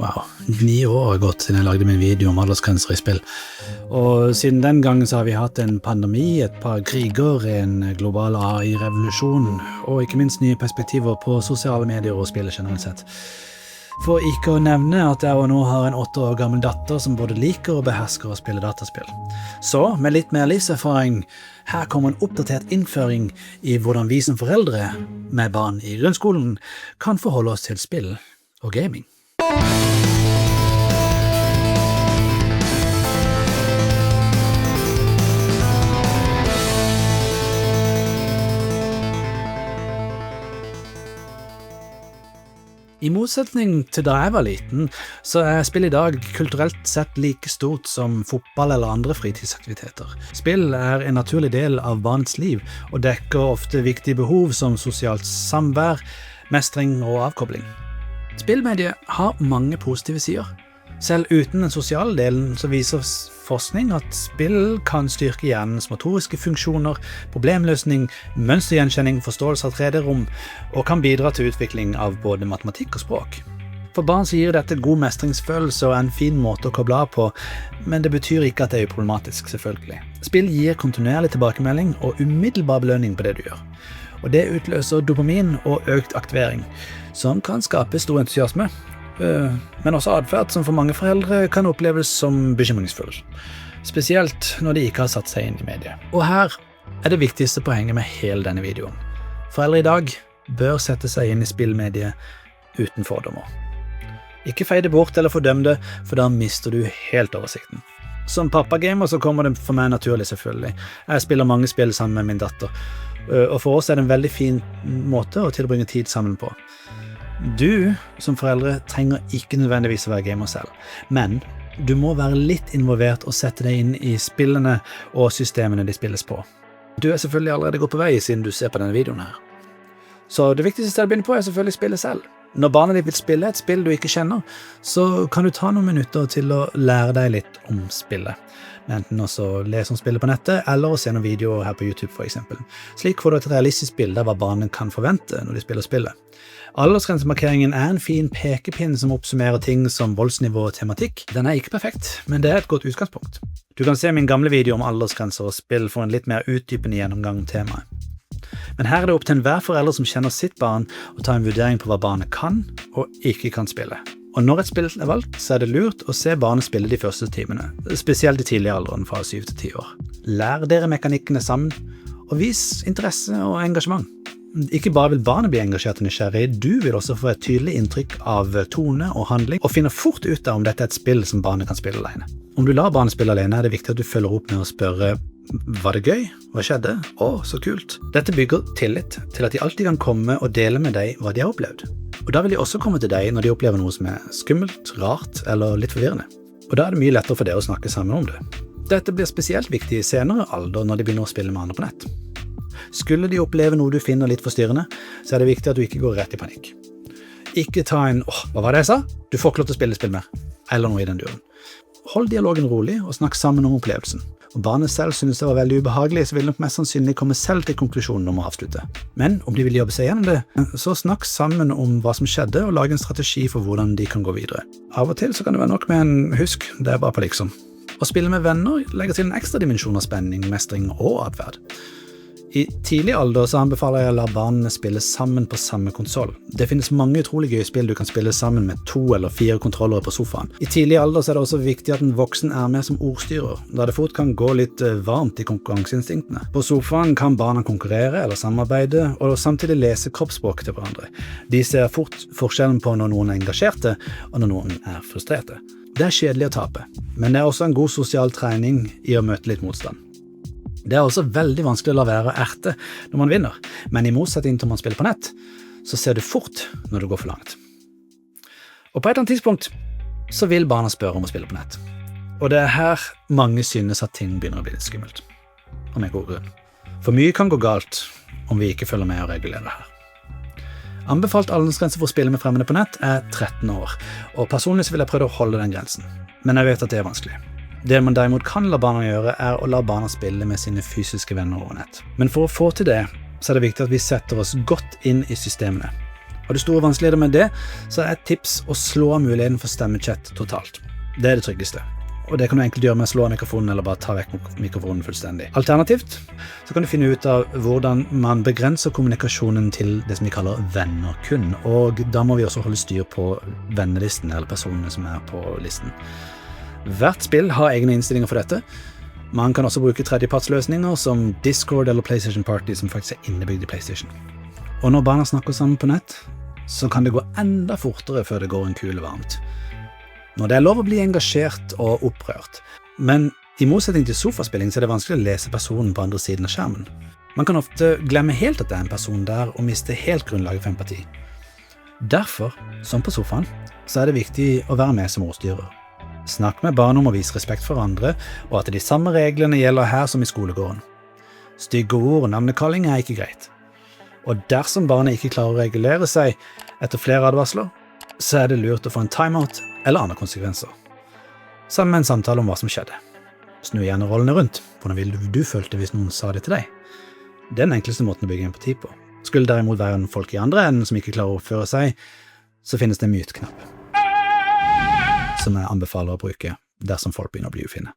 Wow, 9 år har gått siden jeg lagde min video om aldersgrenser i spill. Og siden den gangen så har vi hatt en pandemi, et par kriger, en global AI-revolusjon, og ikke minst nye perspektiver på sosiale medier og spillet generelt sett. For ikke å nevne at jeg nå har en 8 år gammel datter som både liker og behersker å spille dataspill. Så, med litt mer livserfaring, her kommer en oppdatert innføring i hvordan vi som foreldre med barn i grunnskolen kan forholde oss til spill og gaming. I motsetning til da jeg var liten, så er spill i dag kulturelt sett like stort som fotball eller andre fritidsaktiviteter. Spill er en naturlig del av barnets liv, og dekker ofte viktige behov som sosialt samvær, mestring og avkobling. Spillmediet har mange positive sider. Selv uten den sosiale delen så viser forskning at spill kan styrke hjernens motoriske funksjoner, problemløsning, mønstergjenkjenning, forståelse av 3D-rom, og kan bidra til utvikling av både matematikk og språk. For barn så gir dette god mestringsfølelse og en fin måte å koble av på, men det betyr ikke at det er uproblematisk, selvfølgelig. Spill gir kontinuerlig tilbakemelding og umiddelbar belønning på det du gjør. Og det utløser dopamin og økt aktivering, som kan skape stor entusiasme, men også adferd som for mange foreldre kan oppleves som bekymringsfull. Spesielt når de ikke har satt seg inn i mediet. Og her er det viktigste poenget med hele denne videoen. Foreldre i dag bør sette seg inn i spillmediet uten fordommer. Ikke feie det bort eller fordøm det, for da mister du helt oversikten. Som pappagamer så kommer det for meg naturlig selvfølgelig. Jeg spiller mange spill sammen med min datter, og for oss er det en veldig fin måte å tilbringe tid sammen på. Du som foreldre trenger ikke nødvendigvis å være gamer selv, men du må være litt involvert og sette deg inn i spillene og systemene de spilles på. Du er selvfølgelig allerede gått på vei siden du ser på denne videoen her. Så det viktigste stedet å begynne på er selvfølgelig spille selv. Når barnet ditt vil spille et spill du ikke kjenner, så kan du ta noen minutter til å lære deg litt om spillet. Enten også lese om spillet på nettet, eller å se noen videoer her på YouTube for eksempel. Slik får du et realistisk bilde av hva barnet kan forvente når de spiller spillet. Aldersgrensemarkeringen er en fin pekepinn som oppsummerer ting som voldsnivå og tematikk. Den er ikke perfekt, men det er et godt utgangspunkt. Du kan se min gamle video om aldersgrenser og spill for en litt mer utdypende gjennomgang om temaet. Men her er det opp til enhver forelder som kjenner sitt barn å ta en vurdering på hva barnet kan og ikke kan spille. Og når et spill er valgt, så er det lurt å se barnet spille de første timene, spesielt i tidlig alderen fra 7 til 10 år. Lær dere mekanikkene sammen, og vis interesse og engasjement. Ikke bare vil barnet bli engasjert og nysgjerrig, du vil også få et tydelig inntrykk av tone og handling, og finner fort ut av om dette er et spill som barnet kan spille alene. Om du lar barnet spille alene, er det viktig at du følger opp med å spørre: var det gøy? Hva skjedde? Så kult. Dette bygger tillit til at de alltid kan komme og dele med deg hva de har opplevd. Og da vil de også komme til deg når de opplever noe som er skummelt, rart eller litt forvirrende. Og da er det mye lettere for dere å snakke sammen om det. Dette blir spesielt viktig i senere alder når de begynner å spille med andre på nett. Skulle de oppleve noe du finner litt forstyrrende, så er det viktig at du ikke går rett i panikk. Ikke ta en hva var det jeg sa? Du får ikke lov til å spille spill mer. Eller noe i den duren. Hold dialogen rolig og snakk sammen om opplevelsen. Om barnet selv synes det var veldig ubehagelig, så vil nok mest sannsynlig komme selv til konklusjonen om å avslutte. Men om de vil jobbe seg gjennom det, så snakk sammen om hva som skjedde, og lag en strategi for hvordan de kan gå videre. Av og til så kan det være nok med en husk, det er bare på liksom. Å spille med venner legger til en ekstra dimensjon av spenning, mestring og adferd. I tidlig alder så anbefaler jeg å la barnene spille sammen på samme konsol. Det finnes mange utrolig gøye spill du kan spille sammen med 2 eller 4 kontrollere på sofaen. I tidlig alder så er det også viktig at en voksen er med som ordstyrer, da det fort kan gå litt varmt i konkurranseinstinktene. På sofaen kan barna konkurrere eller samarbeide, og samtidig lese kroppsspråket til hverandre. De ser fort forskjellen på når noen er engasjerte, og når noen er frustrerte. Det er kjedelig å tape, men det er også en god sosial trening i å møte litt motstand. Det er også veldig vanskelig å la være å erte når man vinner, men i motsetning til når man spiller på nett, så ser du fort når det går for langt. Og på et eller annet tidspunkt så vil barna spørre om å spille på nett. Og det er her mange synes at ting begynner å bli litt skummelt. Og med god grunn. For mye kan gå galt om vi ikke følger med og regulerer her. Anbefalt aldersgrense for å spille med fremmede på nett er 13 år, og personlig så vil jeg prøve å holde den grensen. Men jeg vet at det er vanskelig. Det man derimot kan la barna gjøre, er å la barna spille med sine fysiske venner over nett. Men for å få til det, så er det viktig at vi setter oss godt inn i systemene. Har du store vanskeligheter med det, så er et tips å slå av muligheten for stemmechat totalt. Det er det tryggeste. Og det kan du enkelt gjøre med å slå av mikrofonen eller bare ta vekk mikrofonen fullstendig. Alternativt så kan du finne ut av hvordan man begrenser kommunikasjonen til det som vi kaller venner kun. Og da må vi også holde styr på vennelisten eller personene som er på listen. Hvert spill har egne innstillinger for dette. Man kan også bruke tredjepartsløsninger som Discord eller PlayStation Party som faktisk er innebygd i PlayStation. Og når barna snakker sammen på nett, så kan det gå enda fortere før det går en kule varmt. Når det er lov å bli engasjert og opprørt, men i motsetning til sofaspilling så er det vanskelig å lese personen på andre siden av skjermen. Man kan ofte glemme helt at det er en person der og miste helt grunnlaget for empati. Derfor, som på sofaen, så er det viktig å være med som ordstyrer. Snakk med barn om å vise respekt for andre, og at de samme reglene gjelder her som i skolegården. Stygge ord og navnekalling er ikke greit. Og dersom barnet ikke klarer å regulere seg etter flere advarsler, så er det lurt å få en timeout eller andre konsekvenser. Sammen med en samtale om hva som skjedde. Snu gjerne rollene rundt. Hvordan ville du følt det hvis noen sa det til deg? Det er den enkleste måten å bygge empati på. Skulle det derimot være en folk i andre enden som ikke klarer å oppføre seg, så finnes det en mute-knapp, som jeg anbefaler å bruke dersom folk begynner å bli ufine.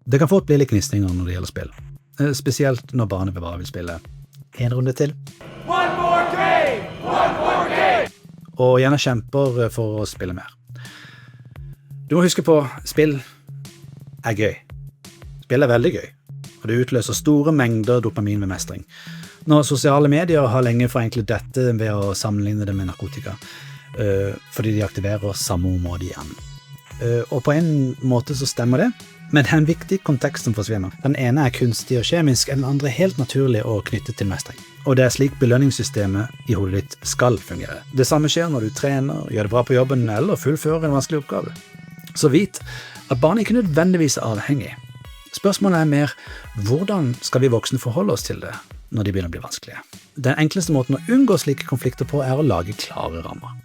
Det kan fort bli litt gnisninger når det gjelder spill. Spesielt når barnet bare vil spille en runde til. One more game! One more game! Og gjerne kjemper for å spille mer. Du må huske på, spill er gøy. Spill er veldig gøy, og det utløser store mengder dopamin ved mestring. Når sosiale medier har lenge forenklet dette ved å sammenligne det med narkotika, fordi de aktiverer samme område igjen. Og på en måte så stemmer det, men det er en viktig kontekst som forsvinner. Den ene er kunstig og kjemisk, den andre er helt naturlig og knyttet til mestring. Og det er slik belønningssystemet i hodet ditt skal fungere. Det samme skjer når du trener, gjør det bra på jobben eller fullfører en vanskelig oppgave. Så vit at barnet ikke nødvendigvis er avhengig. Spørsmålet er mer, hvordan skal vi voksne forholde oss til det når de begynner å bli vanskelige? Den enkleste måten å unngå slike konflikter på er å lage klare rammer.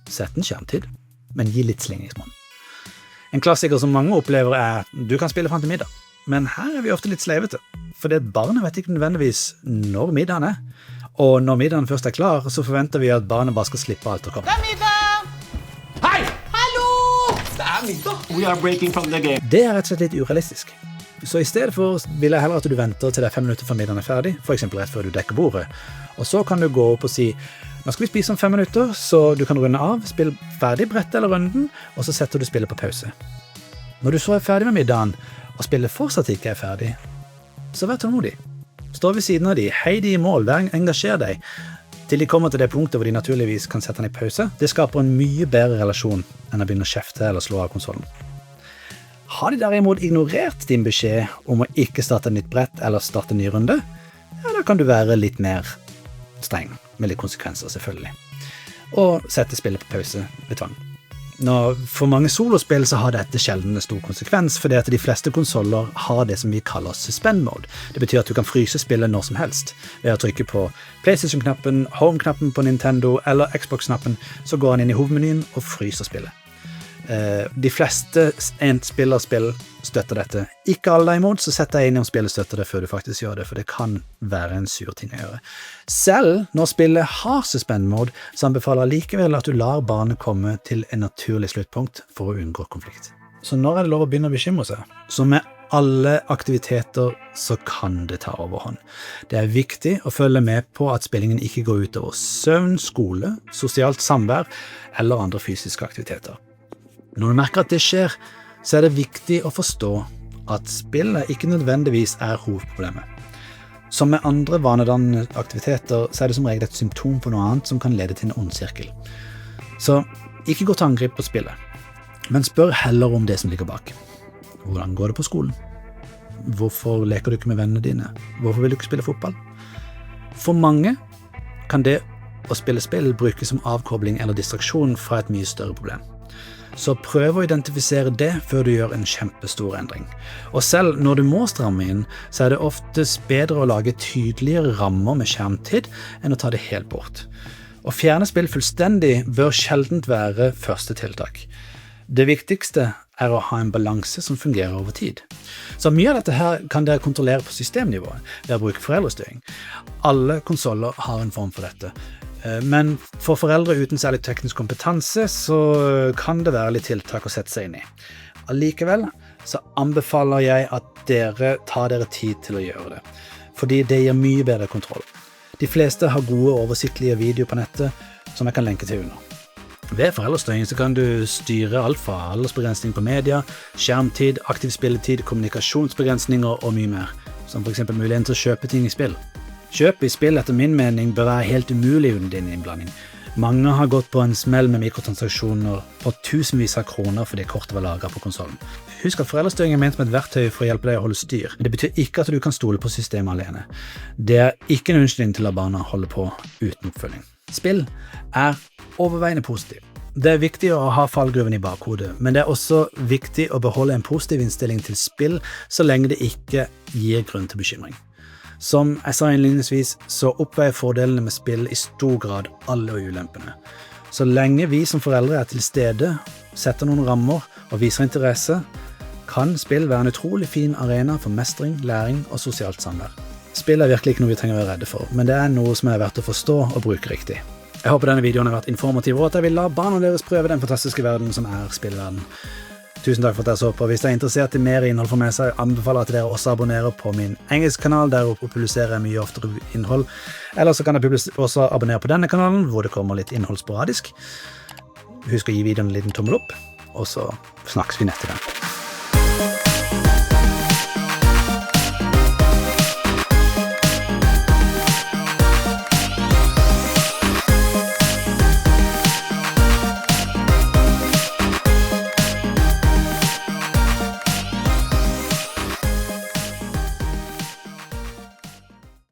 Sett en skjermtid, men gi litt slingringsmonn. En klassiker som mange opplever er, du kan spille frem til middag, men her er vi ofte litt sleivete, fordi barnet vet ikke nødvendigvis når middagen er, og når middagen først er klar, så forventer vi at barnet bare skal slippe alt og komme. Det er middag! Hei! Hallo! Det er middag! We are breaking from the game. Det er rett og slett litt urealistisk. Så i stedet for vil jeg heller at du venter til det er 5 minutter før middagen er ferdig, for eksempel rett før du dekker bordet, og så kan du gå opp og si, nå skal vi spise om 5 minutter, så du kan runde av, spille ferdig brettet eller runden, og så setter du spillet på pause. Når du så er ferdig med middagen, og spillet fortsatt ikke er ferdig, så vær tålmodig. Stå ved siden av de, hei de i mål, engasjer deg, til de kommer til det punktet hvor de naturligvis kan sette den i pause. Det skaper en mye bedre relasjon enn å begynne å kjefte eller slå av konsolen. Har de derimot ignorert din beskjed om å ikke starte et nytt brett eller starte en ny runde, ja, da kan du være litt mer streng, med litt konsekvenser selvfølgelig, og sette spillet på pause ved tvang. For mange solospill så har dette sjelden en stor konsekvens, fordi at de fleste konsoler har det som vi kaller suspend mode. Det betyr at du kan fryse spillet når som helst. Ved å trykke på PlayStation-knappen, Home-knappen på Nintendo eller Xbox-knappen, så går han inn i hovedmenyen og fryser spillet. De fleste enspillerspill støtter dette. Ikke alle imot, så sett deg inn i om spillet støtter det før du faktisk gjør det, for det kan være en sur ting å gjøre. Selv når spillet har suspend mode, så anbefaler likevel at du lar barnet komme til en naturlig sluttpunkt for å unngå konflikt. Så når er det lov å begynne å bekymre seg? Så med alle aktiviteter så kan det ta overhånd. Det er viktig å følge med på at spillingen ikke går ut over søvn, skole, sosialt samvær eller andre fysiske aktiviteter. Når du merker at det skjer, så er det viktig å forstå at spillet ikke nødvendigvis er hovedproblemet. Som med andre vanedannende aktiviteter, så er det som regel et symptom på noe annet som kan lede til en ond sirkel. Så ikke gå til angrep på spillet, men spør heller om det som ligger bak. Hvordan går det på skolen? Hvorfor leker du ikke med vennene dine? Hvorfor vil du ikke spille fotball? For mange kan det å spille spill brukes som avkobling eller distraksjon fra et mye større problem. Så prøv å identifisere det før du gjør en kjempestor endring. Og selv når du må stramme inn, så er det oftest bedre å lage tydeligere rammer med skjermtid enn å ta det helt bort. Å fjerne spill fullstendig bør sjeldent være første tiltak. Det viktigste er å ha en balanse som fungerer over tid. Så mye av dette her kan dere kontrollere på systemnivå ved å bruke foreldrestyring. Alle konsoler har en form for dette. Men for foreldre uten særlig teknisk kompetanse så kan det være litt tiltak å sette seg inn i. Allikevel så anbefaler jeg at dere tar dere tid til å gjøre det, fordi det gir mye bedre kontroll. De fleste har gode oversiktlige videoer på nettet som jeg kan lenke til under. Ved foreldrestyring så kan du styre alt fra aldersbegrensning på media, skjermtid, aktiv spilletid, kommunikasjonsbegrensninger og mye mer, som for eksempel muligheten til å kjøpe ting i spill. Kjøp i spill etter min mening bør være helt umulig uten din innblanding. Mange har gått på en smell med mikrotransaksjoner på tusenvis av kroner fordi kortet var lagret på konsolen. Husk at foreldrestyring er ment som et verktøy for å hjelpe deg å holde styr. Det betyr ikke at du kan stole på systemet alene. Det er ikke en unnskyldning til å la barna holde på uten oppfølging. Spill er overveiende positiv. Det er viktig å ha fallgruven i bakhodet, men det er også viktig å beholde en positiv innstilling til spill så lenge det ikke gir grunn til bekymring. Som jeg sa innledningsvis, så oppveier fordelene med spill i stor grad alle ulempene. Så lenge vi som foreldre er til stede, setter noen rammer og viser interesse, kan spill være en utrolig fin arena for mestring, læring og sosialt samvær. Spill er virkelig ikke noe vi trenger å være redde for, men det er noe som er verdt å forstå og bruke riktig. Jeg håper denne videoen har vært informativ, og at jeg vil la barna deres prøve den fantastiske verden som er spillverden. Tusen takk for at dere så på. Hvis dere er interessert i mer innhold for meg, så anbefaler jeg at dere også abonnerer på min engelske kanal, der jeg publiserer mye oftere innhold. Eller så kan dere også abonnere på denne kanalen, hvor det kommer litt innhold sporadisk. Husk å gi videoen en liten tommel opp, og så snakkes vi neste gang.